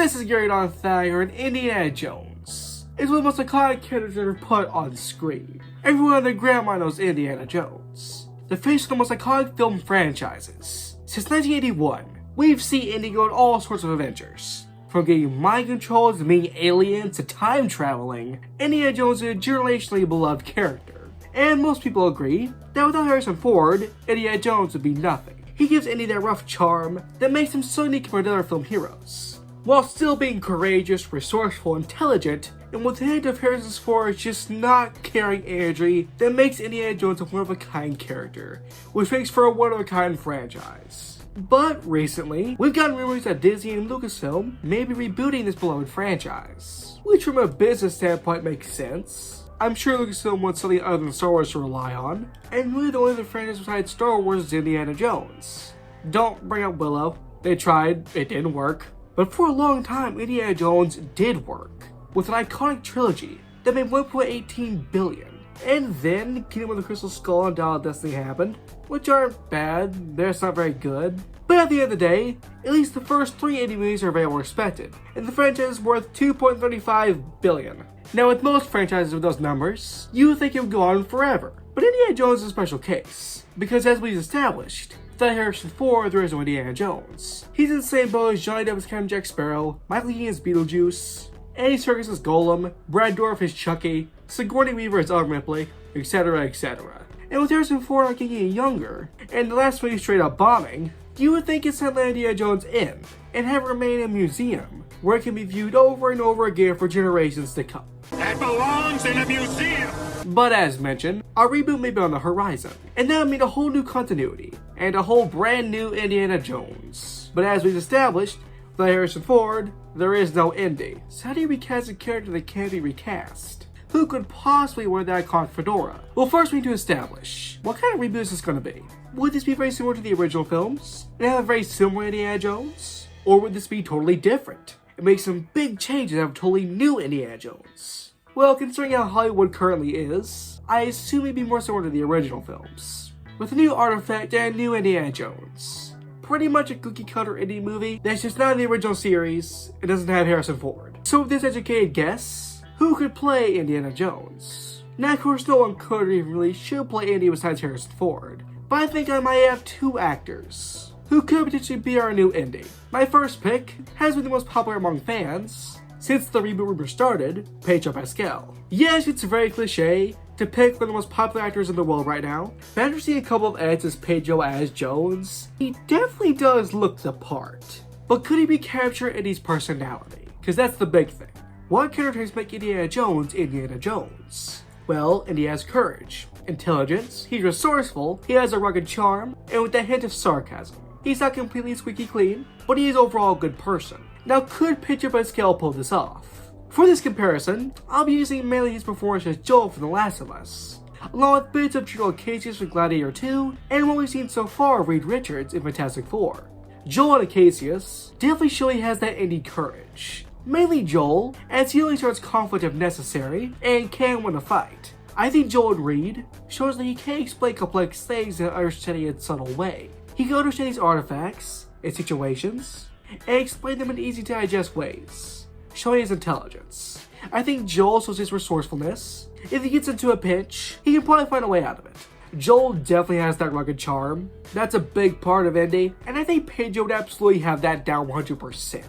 this is Gary on Thayer, and Indiana Jones is one of the most iconic characters ever put on screen. Everyone and their grandma knows Indiana Jones, the face of the most iconic film franchises. Since 1981, we've seen Indy go on all sorts of adventures. From getting mind control to meeting aliens to time traveling, Indiana Jones is a generationally beloved character. And most people agree that without Harrison Ford, Indiana Jones would be nothing. He gives Indy that rough charm that makes him so unique compared to other film heroes, while still being courageous, resourceful, intelligent, and with a hint of Harrison Ford's just not caring energy that makes Indiana Jones a one-of-a-kind character, which makes for a one-of-a-kind franchise. But recently, we've gotten rumors that Disney and Lucasfilm may be rebooting this beloved franchise, which from a business standpoint makes sense. I'm sure Lucasfilm wants something other than Star Wars to rely on, and really the only other franchise besides Star Wars is Indiana Jones. Don't bring up Willow. They tried, it didn't work. But for a long time, Indiana Jones did work, with an iconic trilogy that made $1.18 billion. And then Kingdom of the Crystal Skull and Dial of Destiny happened, which aren't bad, they're just not very good. But at the end of the day, at least the first 3 Indy movies are very well respected, and the franchise is worth $2.35 billion. Now with most franchises with those numbers, you would think it would go on forever. But Indiana Jones is a special case, because as we've established, without Harrison Ford, there is no Indiana Jones. He's in the same boat as Johnny Depp as Captain Jack Sparrow, Michael Keaton as Beetlejuice, Andy Serkis as Golem, Brad Dourif as Chucky, Sigourney Weaver as Ripley, etc, etc. And with Harrison Ford not getting any younger, and the last movie straight up bombing, you would think it's time to let Indiana Jones in, and have it remain in a museum, where it can be viewed over and over again for generations to come. That belongs in a museum! But as mentioned, a reboot may be on the horizon, and that would mean a whole new continuity, and a whole brand new Indiana Jones. But as we've established, without Harrison Ford, there is no Indy. So how do you recast a character that can't be recast? Who could possibly wear that iconic fedora? Well, first we need to establish, what kind of reboot is this going to be? Would this be very similar to the original films, and have a very similar Indiana Jones? Or would this be totally different, and make some big changes and have a totally new Indiana Jones? Well, considering how Hollywood currently is, I assume it'd be more similar to the original films, with a new artifact and a new Indiana Jones. Pretty much a cookie-cutter indie movie that's just not in the original series and doesn't have Harrison Ford. So with this educated guess, who could play Indiana Jones? Now of course no one could or even really should play Indy besides Harrison Ford, but I think I might have 2 actors who could potentially be our new Indy. My first pick has been the most popular among fans since the Reboot Rumors started, Pedro Pascal. Yes, it's very cliche to pick one of the most popular actors in the world right now, but after seeing a couple of edits as Pedro as Jones, he definitely does look the part. But could he recapture Indy's personality? Because that's the big thing. What characters make Indiana Jones Indiana Jones? Well, Indy has courage, intelligence, he's resourceful, he has a rugged charm, and with a hint of sarcasm. He's not completely squeaky clean, but he is overall a good person. Now could Pedro Pascal pull this off? For this comparison, I'll be using mainly his performance as Joel from The Last of Us, along with bits of Joel Acacius from Gladiator 2, and what we've seen so far of Reed Richards in Fantastic Four. Joel Acacius definitely show he has that Indy courage. Mainly Joel, as he only starts conflict if necessary, and can win a fight. I think Joel and Reed shows that he can explain complex things in an understanding and subtle way. He can understand these artifacts and situations, and explain them in easy to digest ways, showing his intelligence. I think Joel shows his resourcefulness. If he gets into a pinch, he can probably find a way out of it. Joel definitely has that rugged charm. That's a big part of Indy, and I think Pedro would absolutely have that down 100%.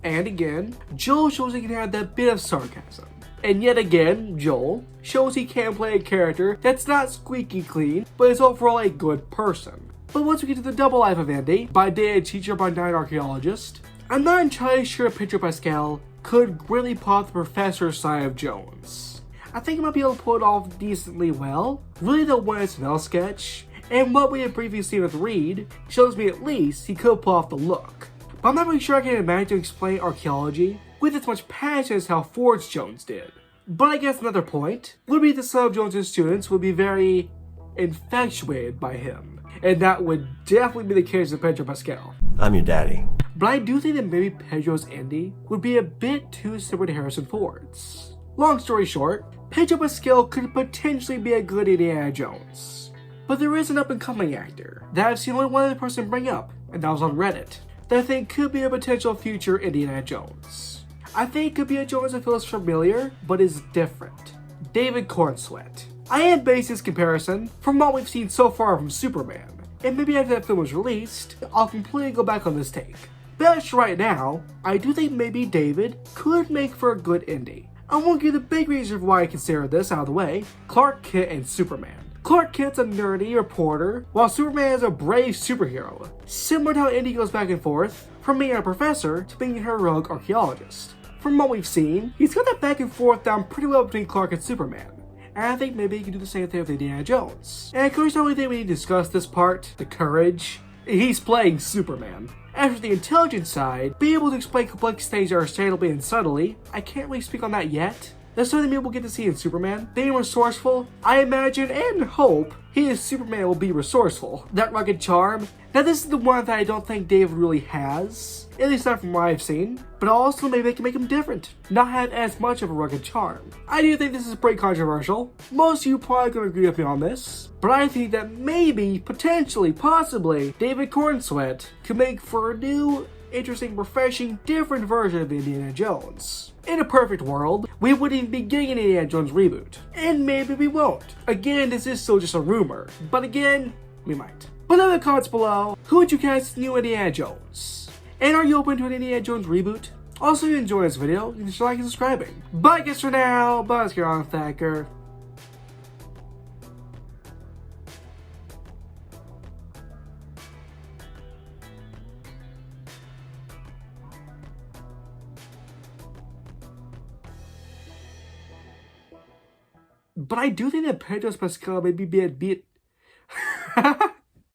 And again, Joel shows he can have that bit of sarcasm. And yet again, Joel shows he can play a character that's not squeaky clean, but is overall a good person. But once we get to the double life of Indy, by day a teacher, by night archaeologist, I'm not entirely sure if Pedro Pascal could really pop the professor side of Jones. I think he might be able to pull it off decently well. Really the one SNL sketch, and what we had previously seen with Reed, shows me at least he could pull off the look. But I'm not really sure I can imagine to explain archaeology with as much passion as how Ford's Jones did. But I guess another point would be that some of Jones' students would be very infatuated by him, and that would definitely be the case with Pedro Pascal. I'm your daddy. But I do think that maybe Pedro's Indy would be a bit too similar to Harrison Ford's. Long story short, Pedro Pascal could potentially be a good Indiana Jones. But there is an up-and-coming actor that I've seen only one other person bring up, and that was on Reddit. that I think could be a potential future Indiana Jones. I think Could Be a Jones that feels familiar, but is different. David Cornsweet. I am basing this comparison from what we've seen so far from Superman, and maybe after that film was released, I'll completely go back on this take. But as right now, I do think maybe David could make for a good Indy. I won't give the big reason for why I consider this out of the way: Clark Kent and Superman. Clark Kent's a nerdy reporter, while Superman is a brave superhero, similar to how Indy goes back and forth from being a professor to being a heroic archaeologist. From what we've seen, he's got that back and forth down pretty well between Clark and Superman, and I think maybe he can do the same thing with Indiana Jones. And of course, the only thing we need to discuss this part, the courage. He's playing Superman. After the intelligence side, being able to explain complex things understandably and subtly, I can't really speak on that yet. That's something maybe we'll get to see in Superman. Being resourceful, I imagine and hope he as Superman will be resourceful. That rugged charm, now this is the one that I don't think David really has, at least not from what I've seen, but also maybe they can make him different, not have as much of a rugged charm. I do think this is pretty controversial. Most of you probably gonna agree with me on this, but I think that maybe, potentially, possibly, David Cornsweet could make for a new, interesting, refreshing, different version of Indiana Jones. In a perfect world, we wouldn't even be getting an Indiana Jones reboot. And maybe we won't. Again, this is still just a rumor. But again, we might. But in the comments below, who would you cast as new Indiana Jones? And are you open to an Indiana Jones reboot? Also, if you enjoyed this video, you can just like and subscribing. But I guess for now, let's get on with Thacker. But I do think that Pedro Pascal maybe be a bit